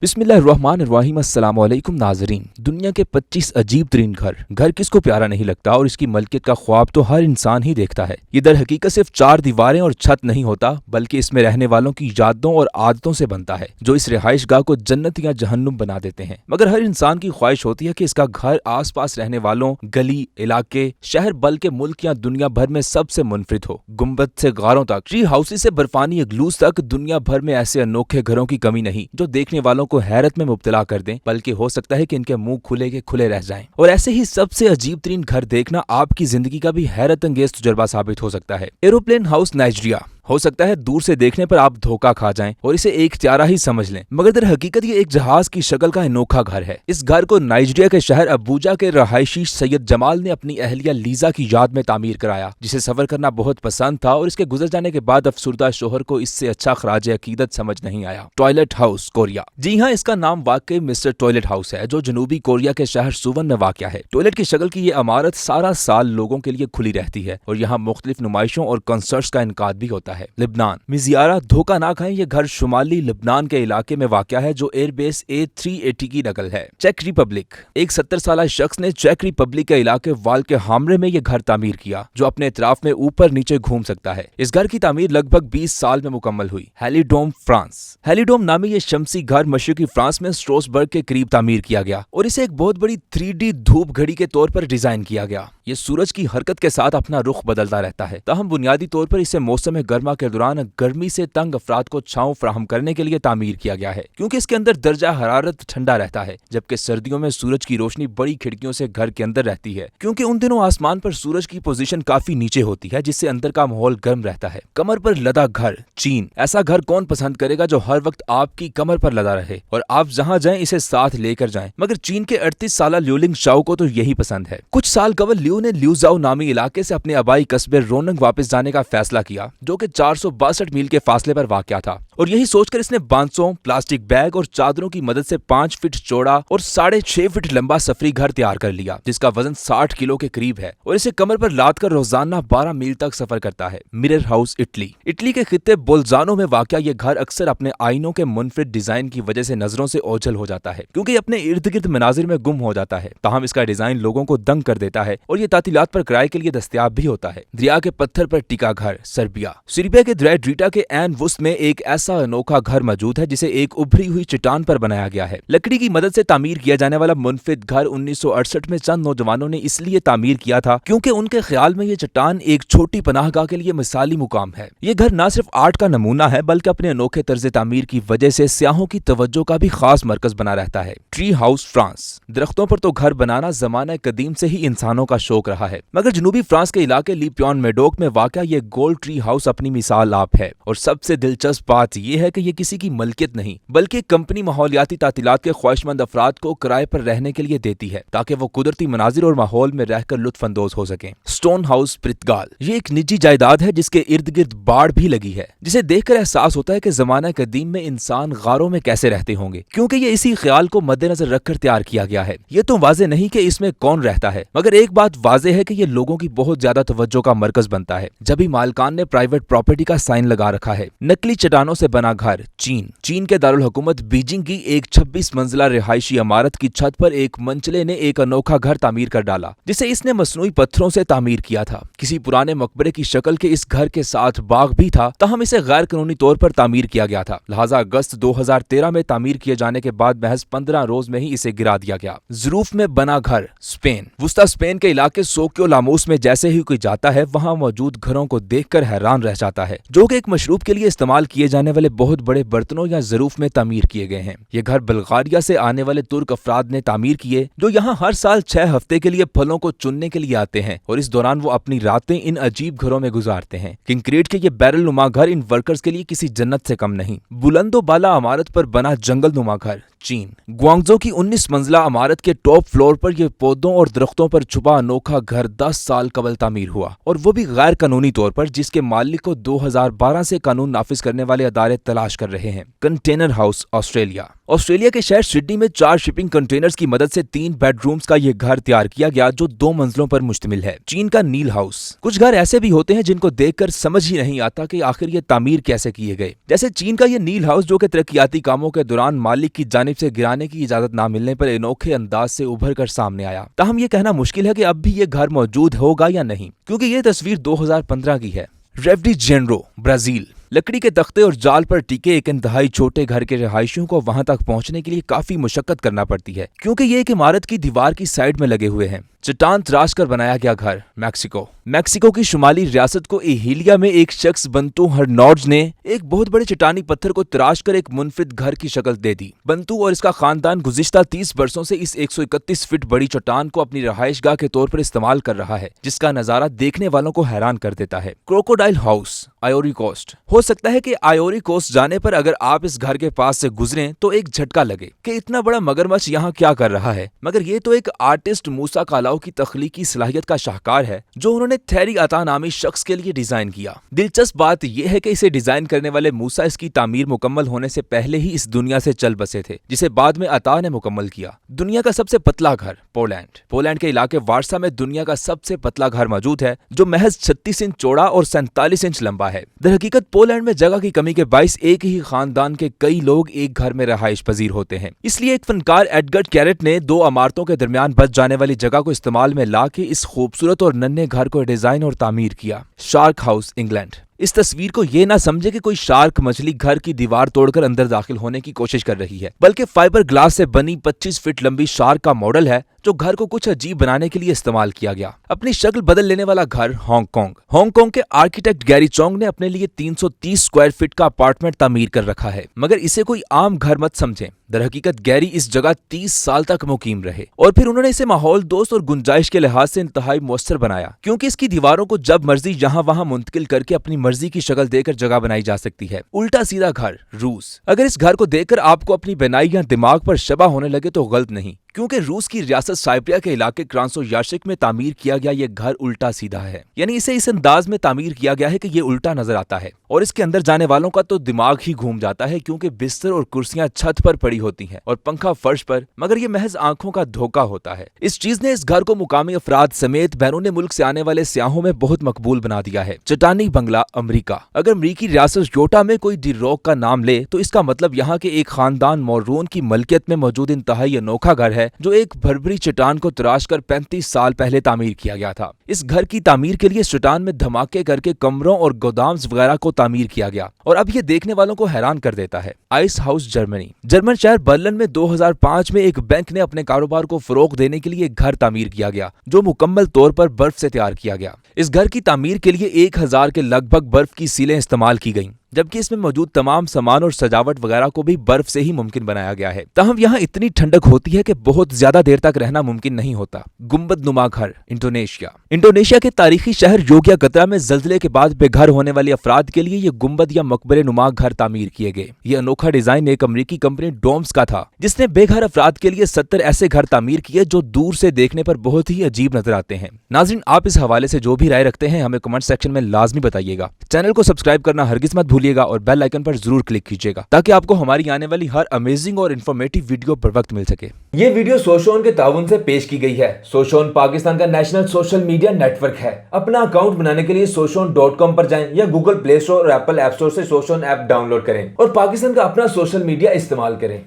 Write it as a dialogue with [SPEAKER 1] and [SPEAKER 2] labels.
[SPEAKER 1] बिस्मिल्लाहिर्रहमानिर्रहीम। अस्सलाम वालेकुम नाज़रीन। दुनिया के 25 अजीब तरीन घर किसको प्यारा नहीं लगता और इसकी मलकियत का ख्वाब तो हर इंसान ही देखता है। ये दर हकीकत सिर्फ 4 दीवारें और छत नहीं होता, बल्कि इसमें रहने वालों की यादों और आदतों से बनता है, जो इस रिहाइश गाह को जन्नत या जहन्नुम बना देते हैं। मगर हर इंसान की ख्वाहिश होती है कि इसका घर आस पास रहने वालों, गली, इलाके, शहर, बल्कि मुल्क या दुनिया भर में सबसे मुनफरिद हो। गुंबद से गारों तक, ट्री हाउसेस से बर्फानी इग्लूज तक, दुनिया भर में ऐसे अनोखे घरों की कमी नहीं जो देखने वालों को हैरत में मुब्तला कर दें, बल्कि हो सकता है कि इनके मुंह खुले के खुले रह जाएं। और ऐसे ही सबसे अजीब तरीन घर देखना आपकी जिंदगी का भी हैरत अंगेज तजुर्बा साबित हो सकता है। Aeroplane house Nigeria. हो सकता है दूर से देखने पर आप धोखा खा जाएं और इसे एक चारा ही समझ लें, मगर दर हकीकत ये एक जहाज की शक्ल का अनोखा घर है। इस घर को नाइजीरिया के शहर अबूजा के रहायशी सैयद जमाल ने अपनी अहलिया लीजा की याद में तामीर कराया, जिसे सफर करना बहुत पसंद था और इसके गुजर जाने के बाद अफसुर्दा शोहर को इससे अच्छा खराज अकीदत समझ नहीं आया। Toilet house Korea. जी हाँ, इसका नाम वाकई मिस्टर टॉयलेट हाउस है, जो जनूबी कोरिया के शहर सुवन में वाक़या है। टॉयलेट की शक्ल की ये इमारत सारा साल लोगों के लिए खुली रहती है और यहाँ मुख्तलिफ नुमाइशों और कंसर्ट्स का इनकाद भी होता है। लिबनान मिजियारा। धोखा ना खाएं, ये घर शुमाली लिबनान के इलाके में वाक़या है, जो एयरबेस A380 की नकल है। चेक रिपब्लिक। एक 70 साल शख्स ने चेक रिपब्लिक के इलाके वाल के हामरे में ये घर तामीर किया, जो अपने इतराफ में ऊपर नीचे घूम सकता है। इस घर की तामीर लगभग 20 साल में मुकम्मल हुई। हेलीडोम फ्रांस। हेलीडोम नामी ये शमसी घर मशरकी फ्रांस में स्ट्रोसबर्ग के करीब तामीर किया गया और इसे एक बहुत बड़ी 3D धूप घड़ी के तौर पर डिजाइन किया गया। ये सूरज की हरकत के साथ अपना रुख बदलता रहता है, ताहम बुनियादी तौर पर इसे मौसम गर्मा के दौरान गर्मी से तंग अफराद को छांव फराहम करने के लिए तामीर किया गया है, क्योंकि इसके अंदर दर्जा हरारत ठंडा रहता है, जबकि सर्दियों में सूरज की रोशनी बड़ी खिड़कियों से घर के अंदर रहती है, क्योंकि उन दिनों आसमान पर सूरज की पोजीशन काफी नीचे होती है, जिससे अंदर का माहौल गर्म रहता है। कमर पर लदा घर। चीन। ऐसा घर कौन पसंद करेगा जो हर वक्त आपकी कमर पर लदा रहे और आप जहां जाएं इसे साथ लेकर जाएं, मगर चीन के 38 साल ल्यूलिंग शाओ को तो यही पसंद है। कुछ साल कबल लियू ने ल्यूजाओ नामी इलाके से अपने आबाई कस्बे रोनंग वापस जाने का फैसला किया, जो कि 462 मील के फासले पर वाक़या था, और यही सोचकर इसने बांसों, प्लास्टिक बैग और चादरों की मदद से 5 फीट चौड़ा और 6.5 फीट लंबा सफरी घर तैयार कर लिया, जिसका वजन 60 किलो के करीब है, और इसे कमर पर लाद कर रोजाना 12 मील तक सफर करता है। Mirror house Italy. इटली के खित्ते बोल्जानो में वाक़या ये घर अक्सर अपने आईनों के मुनफरिद डिजाइन की वजह से नजरों से ओझल हो जाता है, क्योंकि अपने इर्द गिर्द मनाजिर में गुम हो जाता है। ताहम इसका डिजाइन लोगों को दंग कर देता है और ये तातीलात पर किराए के लिए दस्तयाब भी होता है। दरिया के पत्थर पर टिका घर। सर्बिया। सर्बिया के द्रेड्रीटा के एन वुस्ट में एक ऐसा अनोखा घर मौजूद है, जिसे एक उभरी हुई चट्टान पर बनाया गया है। लकड़ी की मदद से तामीर किया जाने वाला मुनफरिद घर 1968 में चंद नौजवानों ने इसलिए तामीर किया था क्योंकि उनके ख्याल में ये चट्टान एक छोटी पनाहगाह के लिए मिसाली मुकाम है। ये घर न सिर्फ आर्ट का नमूना है, बल्कि अपने अनोखे तर्ज तामीर की वजह से सियाहों की तवज्जो का भी खास मरकज बना रहता है। Tree house France. दरख्तों पर तो घर बनाना जमाना कदीम से ही इंसानों का शौक रहा है, मगर जनूबी फ्रांस के इलाके लीपियन मेडोक में वाक़या ये गोल्ड ट्री हाउस अपनी मिसाल आप है। और सबसे दिलचस्प बात यह है कि ये किसी की मलकियत नहीं, बल्कि कंपनी माहौलियाती तातीलात के ख्वाहिशमंद अफराद को किराए पर रहने के लिए देती है, ताकि वो कुदरती मनाजिर और माहौल में रहकर लुत्फ अंदोज हो सकें। स्टोन हाउस पुर्तगाल। ये एक निजी जायदाद है जिसके इर्द गिर्द बाड़ भी लगी है, जिसे देखकर एहसास होता है कि जमाना कदीम में इंसान गारों में कैसे रहते होंगे, क्योंकि ये इसी ख्याल को मद्देनजर रखकर तैयार किया गया है। ये तो वाजे नहीं कि इसमें कौन रहता है, मगर एक बात वाजे है कि ये लोगों की बहुत ज्यादा तवज्जो का मरकज बनता है। जब ही मालकान ने प्राइवेट प्रॉपर्टी का साइन लगा रखा है। नकली चट्टानों से बना घर। चीन के दारुल हुकूमत बीजिंग की एक 26 मंजिला रिहायशी इमारत की छत पर एक मंचले ने एक अनोखा घर तामीर कर डाला, जिसे इसने मसनूई पत्थरों से तामीर किया था। किसी पुराने मकबरे की शक्ल के इस घर के साथ बाग भी था, ताहम इसे गैर कानूनी तौर पर तामीर किया गया था, लिहाजा अगस्त 2013 में तामीर किए जाने के बाद महज 15 रोज में ही इसे गिरा दिया गया। ज़रूफ में बना घर। स्पेन। वुस्ता स्पेन के इलाके सोक्यो लामोस में जैसे ही कोई जाता है, वहां मौजूद घरों को देखकर हैरान रह जाता है, जो कि एक मशरूब के लिए इस्तेमाल किए जाने वाले बहुत बड़े बर्तनों या ज़रूफ में तामीर किए गए हैं। ये घर बल्गारिया से आने वाले तुर्क अफराद ने तामीर किए, जो यहाँ हर साल 6 हफ्ते के लिए फलों को चुनने के लिए आते हैं, और इस दौरान वो अपनी रातें इन अजीब घरों में गुजारते हैं। कंक्रीट के ये बैरल नुमा घर इन वर्कर्स के लिए किसी जन्नत से कम नहीं। बुलंदो बाला इमारत पर बना जंगल नुमा घर। चीन। ग्वांगझो की 19 मंजिला इमारत के टॉप फ्लोर पर यह पौधों और दरख्तों पर छुपा अनोखा घर 10 साल कबल तामीर हुआ, और वो भी गैर कानूनी तौर पर, जिसके मालिक को 2012 से कानून नाफिज करने वाले अदारे तलाश कर रहे हैं। Container house Australia. ऑस्ट्रेलिया के शहर सिडनी में 4 शिपिंग कंटेनर्स की मदद से 3 बेडरूम्स का यह घर तैयार किया गया, जो 2 मंजिलों पर मुश्तमिल है। चीन का नील हाउस। कुछ घर ऐसे भी होते हैं जिनको देखकर समझ ही नहीं आता कि आखिर ये तामीर कैसे किए गए, जैसे चीन का ये नील हाउस, जो कि तरक्याती कामों के दौरान मालिक की जानिब जानिब से गिराने की इजाजत ना मिलने पर अनोखे अंदाज से उभर कर सामने आया। ताहम ये कहना मुश्किल है कि अब भी ये घर मौजूद होगा या नहीं, क्योंकि ये तस्वीर 2015 की है। Rio de Janeiro, Brazil. लकड़ी के तख्ते और जाल पर टिके एक इंतहाई छोटे घर के रहायशियों को वहां तक पहुंचने के लिए काफी मुशक्कत करना पड़ती है, क्योंकि ये एक इमारत की दीवार की साइड में लगे हुए हैं। चट्टान तराश कर बनाया गया घर। मैक्सिको की शुमाली रियासत को एहिलिया में एक शख्स बंतू हर्नांडेज ने एक बहुत बड़े चट्टानी पत्थर को तराश कर एक मुनफरिद घर की शक्ल दे दी। बंतू और इसका खानदान गुज़िश्ता 30 बरसों से इस 131 फीट बड़ी चट्टान को अपनी रहायशगाह के तौर पर इस्तेमाल कर रहा है, जिसका नजारा देखने वालों को हैरान कर देता है। Crocodile house, Ivory Coast. हो सकता है कि आइवरी कोस्ट जाने पर अगर आप इस घर के पास से गुजरें तो एक झटका लगे कि इतना बड़ा मगरमच्छ यहाँ क्या कर रहा है, मगर ये तो एक आर्टिस्ट मूसा कालाउ की तख्लीकी सलाहियत का शाहकार है, जो उन्होंने थेरी अता नामी शख्स के लिए डिजाइन किया। दिलचस्प बात यह है कि इसे डिजाइन करने वाले मूसा इसकी तामीर मुकम्मल होने से पहले ही इस दुनिया से चल बसे थे, जिसे बाद में अता ने मुकम्मल किया। दुनिया का सबसे पतला घर, पोलैंड के इलाके वार्सा में दुनिया का सबसे पतला घर मौजूद है, जो महज 36 इंच चौड़ा और 47 इंच लंबा है। दरहकीकत पोलैंड में जगह की कमी के बाइस एक ही खानदान के कई लोग एक घर में रहाइश पजीर होते हैं। इसलिए एक फनकार एडगर कैरेट ने दो इमारतों के दरमियान बच जाने वाली जगह को इस्तेमाल में ला के इस खूबसूरत और नन्हे घर को डिजाइन और तामीर किया। Shark house, England. इस तस्वीर को ये ना समझे कि कोई शार्क मछली घर की दीवार तोड़कर अंदर दाखिल होने की कोशिश कर रही है, बल्कि फाइबर ग्लास से बनी 25 फीट लंबी शार्क का मॉडल है, जो घर को कुछ अजीब बनाने के लिए इस्तेमाल किया गया। अपनी शक्ल बदल लेने वाला घर, हांगकांग के आर्किटेक्ट गैरी चोंग ने अपने लिए 330 स्क्वायर फीट का अपार्टमेंट तामीर कर रखा है, मगर इसे कोई आम घर मत समझें। दरहकीकत गैरी इस जगह 30 साल तक मुकीम रहे और फिर उन्होंने इसे माहौल दोस्त और गुंजाइश के लिहाज से इंतहाई मुयस्सर बनाया, क्योंकि इसकी दीवारों को जब मर्जी यहाँ वहाँ मुंतकिल करके अपनी मर्जी की शक्ल देकर जगह बनाई जा सकती है। उल्टा सीधा घर, रूस। अगर इस घर को देखकर आपको अपनी बनाई या दिमाग पर शबा होने लगे तो गलत नहीं, क्योंकि रूस की रियासत साइप्रिया के इलाके क्रांसोयार्शिक में तामीर किया गया ये घर उल्टा सीधा है, यानी इसे इस अंदाज में तामीर किया गया है कि ये उल्टा नजर आता है और इसके अंदर जाने वालों का तो दिमाग ही घूम जाता है, क्योंकि बिस्तर और कुर्सियां छत पर पड़ी होती हैं और पंखा फर्श पर, मगर ये महज आंखों का धोखा होता है। इस चीज ने इस घर को मुकामी अफराद समेत बैरून मुल्क से आने वाले सियाहों में बहुत मकबूल बना दिया है। चट्टानी बंगला, अमरीका। अगर अमरीकी रियासत योटा में कोई डी रॉक का नाम ले तो इसका मतलब यहाँ के एक खानदान मोरून की मलकियत में मौजूद इंतहाई अनोखा घर है, जो एक भरभरी चट्टान को तराश कर 35 साल पहले तामीर किया गया था। इस घर की तामीर के लिए चट्टान में धमाके करके कमरों और गोदाम्स वगैरह को तामीर किया गया और अब ये देखने वालों को हैरान कर देता है। Ice house, Germany. जर्मन शहर बर्लिन में 2005 में एक बैंक ने अपने कारोबार को फरोग देने के लिए एक घर तामीर किया गया, जो मुकम्मल तौर पर बर्फ से तैयार किया गया। इस घर की तामीर के लिए 1000 के लगभग बर्फ की सीलें इस्तेमाल की गईं, जबकि इसमें मौजूद तमाम सामान और सजावट वगैरह को भी बर्फ से ही मुमकिन बनाया गया है। ताहम यहाँ इतनी ठंडक होती है कि बहुत ज्यादा देर तक रहना मुमकिन नहीं होता। गुंबद नुमा घर, इंडोनेशिया के तारीखी शहर योग्याकर्ता में जल्जले के बाद बेघर होने वाले अफराद के लिए ये गुंबद या मकबरे नुमा घर तामीर किए गए। ये अनोखा डिजाइन एक अमरीकी कंपनी डोम्स का था, जिसने बेघर अफराद के लिए 70 ऐसे घर तामीर किए जो दूर से देखने पर बहुत ही अजीब नजर आते हैं। नाज़रीन, आप इस हवाले से जो भी राय रखते हैं हमें कमेंट सेक्शन में लाजमी बताइएगा। चैनल को सब्सक्राइब करना हरगिज मत भूलिएगा और बेल आइकन पर जरूर क्लिक कीजिएगा, ताकि आपको हमारी आने वाली हर अमेजिंग और इन्फॉर्मेटिव वीडियो बर वक्त मिल सके।
[SPEAKER 2] ये वीडियो सोशोन के ताउन से पेश की गई है। सोशोन पाकिस्तान का नेशनल सोशल मीडिया नेटवर्क है। अपना अकाउंट बनाने के लिए soshon.com पर जाएं या गूगल प्ले स्टोर और एप्पल ऐप स्टोर से सोशोन ऐप डाउनलोड करें और पाकिस्तान का अपना सोशल मीडिया इस्तेमाल करें।